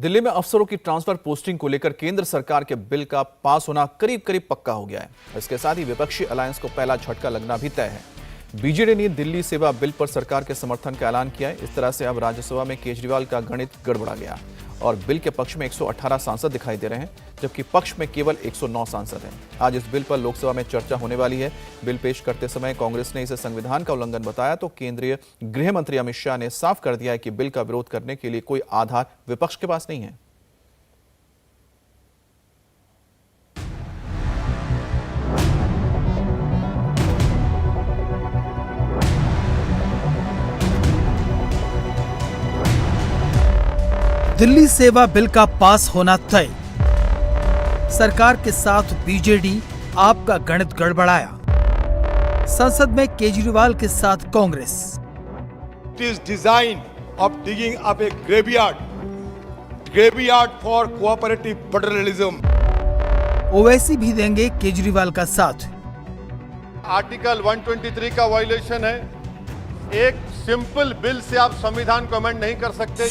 दिल्ली में अफसरों की ट्रांसफर पोस्टिंग को लेकर केंद्र सरकार के बिल का पास होना करीब करीब पक्का हो गया है। इसके साथ ही विपक्षी अलायंस को पहला झटका लगना भी तय है। बीजेडी ने दिल्ली सेवा बिल पर सरकार के समर्थन का ऐलान किया है। इस तरह से अब राज्यसभा में केजरीवाल का गणित गड़बड़ा गया और बिल के पक्ष में 118 सांसद दिखाई दे रहे हैं, जबकि पक्ष में केवल 109 सांसद हैं। आज इस बिल पर लोकसभा में चर्चा होने वाली है। बिल पेश करते समय कांग्रेस ने इसे संविधान का उल्लंघन बताया तो केंद्रीय गृह मंत्री अमित शाह ने साफ कर दिया है कि बिल का विरोध करने के लिए कोई आधार विपक्ष के पास नहीं है। दिल्ली सेवा बिल का पास होना तय। सरकार के साथ बीजेडी आप का गणित गड़बड़ाया। संसद में केजरीवाल के साथ Congress. It is designed of digging up a graveyard for cooperative federalism. Owaisi भी देंगे केजरीवाल का साथ। आर्टिकल 123 का वायलेशन है। एक सिंपल बिल से आप संविधान को अमेंड नहीं कर सकते।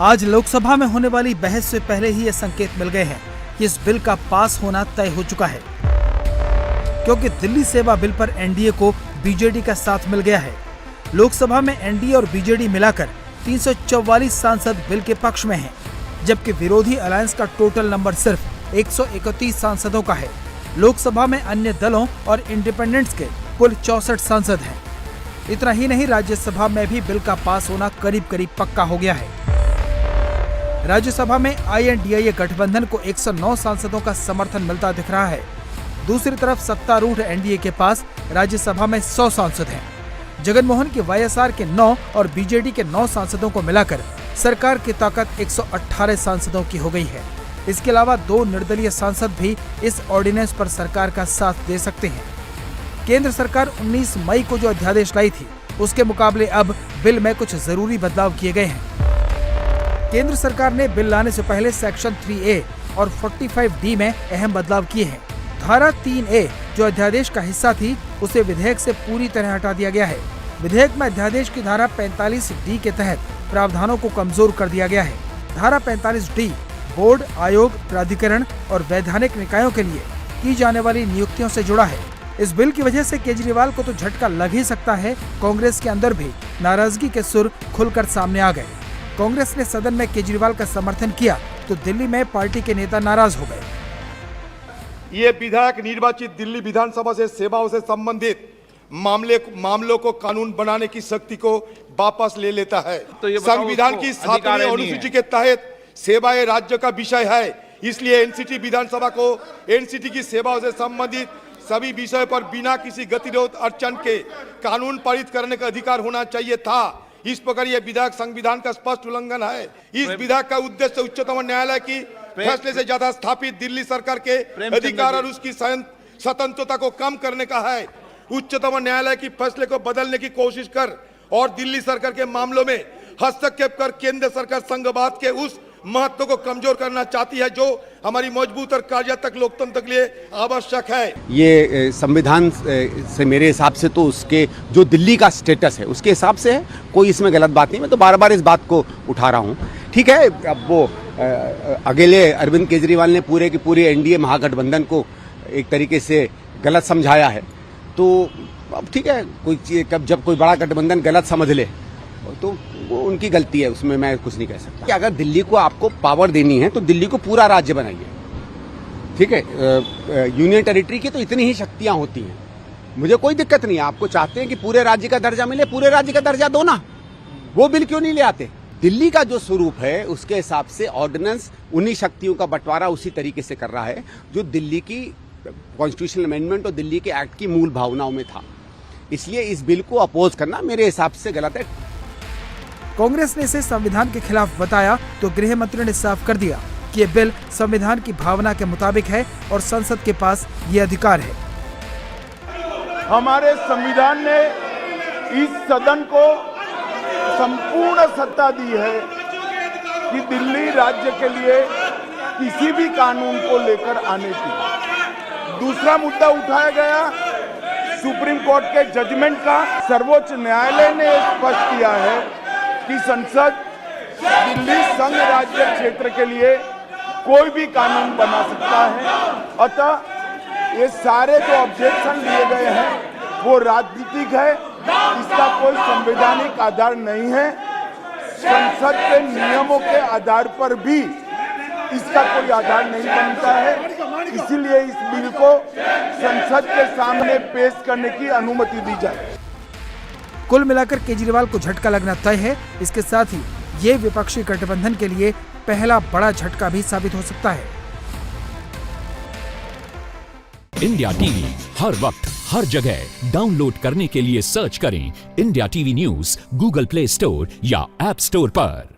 आज लोकसभा में होने वाली बहस से पहले ही ये संकेत मिल गए हैं कि इस बिल का पास होना तय हो चुका है, क्योंकि दिल्ली सेवा बिल पर एनडीए को बीजेडी का साथ मिल गया है। लोकसभा में एनडीए और बीजेडी मिलाकर 344 सांसद बिल के पक्ष में हैं, जबकि विरोधी अलायंस का टोटल नंबर सिर्फ 131 सांसदों का है। लोकसभा में अन्य दलों और इंडिपेंडेंट्स के कुल 64 सांसद हैं। इतना ही नहीं, राज्यसभा में भी बिल का पास होना करीब करीब पक्का हो गया है। राज्यसभा में आईएनडीए गठबंधन को 109 सांसदों का समर्थन मिलता दिख रहा है। दूसरी तरफ सत्तारूढ़ एनडीए के पास राज्यसभा में 100 सांसद हैं। जगनमोहन के वाईएसआर के 9 और बीजेडी के 9 सांसदों को मिलाकर सरकार की ताकत 118 सांसदों की हो गई है। इसके अलावा 2 निर्दलीय सांसद भी इस ऑर्डिनेंस पर सरकार का साथ दे सकते हैं। केंद्र सरकार 19 मई को जो अध्यादेश लाई थी, उसके मुकाबले अब बिल में कुछ जरूरी बदलाव किए गए हैं। केंद्र सरकार ने बिल लाने से पहले सेक्शन 3A और 45D में अहम बदलाव किए हैं। धारा 3A जो अध्यादेश का हिस्सा थी, उसे विधेयक से पूरी तरह हटा दिया गया है। विधेयक में अध्यादेश की धारा 45D के तहत प्रावधानों को कमजोर कर दिया गया है। धारा 45D बोर्ड, आयोग, प्राधिकरण और वैधानिक निकायों के लिए की जाने वाली नियुक्तियों से जुड़ा है। इस बिल की वजह से केजरीवाल को तो झटका लग ही सकता है। कांग्रेस के अंदर भी नाराजगी के सुर खुलकर सामने आ गए। कांग्रेस ने सदन में केजरीवाल का समर्थन किया तो दिल्ली में पार्टी के नेता नाराज हो गए। ये विधायक निर्वाचित दिल्ली विधानसभा से सेवाओं से संबंधित मामलों को कानून बनाने की शक्ति को वापस ले लेता है। तो संविधान की 7वीं अनुसूची के तहत सेवाएं राज्य का विषय है, इसलिए एनसीटी विधानसभा को एनसीटी की सेवाओं से संबंधित सभी विषय पर बिना किसी गतिरोध अड़चन के कानून पारित करने का अधिकार होना चाहिए था। इस प्रकार यह विधेयक संविधान का स्पष्ट उल्लंघन है। इस विधेयक का उद्देश्य उच्चतम न्यायालय की फैसले से ज्यादा स्थापित दिल्ली सरकार के अधिकार और उसकी स्वतंत्रता को कम करने का है। उच्चतम न्यायालय की फैसले को बदलने की कोशिश कर और दिल्ली सरकार के मामलों में हस्तक्षेप कर केंद्र सरकार संघवाद के उस महत्व को कमजोर करना चाहती है जो हमारी मजबूत और कार्यात्मक लोकतंत्र के लिए आवश्यक है। ये संविधान से मेरे हिसाब से तो उसके जो दिल्ली का स्टेटस है उसके हिसाब से है, कोई इसमें गलत बात नहीं। मैं तो बार-बार इस बात को उठा रहा हूँ। ठीक है, अब वो अकेले अरविंद केजरीवाल ने पूरे की पूरी एनडीए महागठबंधन को एक तरीके से गलत समझाया है, तो अब ठीक है, जब कोई बड़ा गठबंधन गलत समझ ले तो वो उनकी गलती है, उसमें मैं कुछ नहीं कह सकता। कि अगर दिल्ली को आपको पावर देनी है तो दिल्ली को पूरा राज्य बनाइए। ठीक है, यूनियन टेरिटरी की तो इतनी ही शक्तियां होती हैं, मुझे कोई दिक्कत नहीं है। आपको चाहते हैं कि पूरे राज्य का दर्जा मिले, पूरे राज्य का दर्जा दो ना। वो बिल क्यों नहीं ले आते? दिल्ली का जो स्वरूप है उसके हिसाब से ऑर्डिनेंस उन्हीं शक्तियों का बंटवारा उसी तरीके से कर रहा है जो दिल्ली की कॉन्स्टिट्यूशनल अमेंडमेंट और दिल्ली के एक्ट की मूल भावनाओं में था। इसलिए इस बिल को अपोज करना मेरे हिसाब से गलत है। कांग्रेस ने इसे संविधान के खिलाफ बताया तो गृह मंत्री ने साफ कर दिया कि ये बिल संविधान की भावना के मुताबिक है और संसद के पास ये अधिकार है। हमारे संविधान ने इस सदन को संपूर्ण सत्ता दी है कि दिल्ली राज्य के लिए किसी भी कानून को लेकर आने की। दूसरा मुद्दा उठाया गया सुप्रीम कोर्ट के जजमेंट का। सर्वोच्च न्यायालय ने स्पष्ट किया है कि संसद दिल्ली संघ राज्य क्षेत्र के लिए कोई भी कानून बना सकता है। अतः ये सारे जो ऑब्जेक्शन लिए गए हैं वो राजनीतिक है, इसका कोई संवैधानिक आधार नहीं है। संसद के नियमों के आधार पर भी इसका कोई आधार नहीं बनता है, इसीलिए इस बिल को संसद के सामने पेश करने की अनुमति दी जाए। कुल मिलाकर केजरीवाल को झटका लगना तय है। इसके साथ ही ये विपक्षी गठबंधन के लिए पहला बड़ा झटका भी साबित हो सकता है। इंडिया टीवी हर वक्त हर जगह डाउनलोड करने के लिए सर्च करें India TV news Google play store या ऐप स्टोर पर।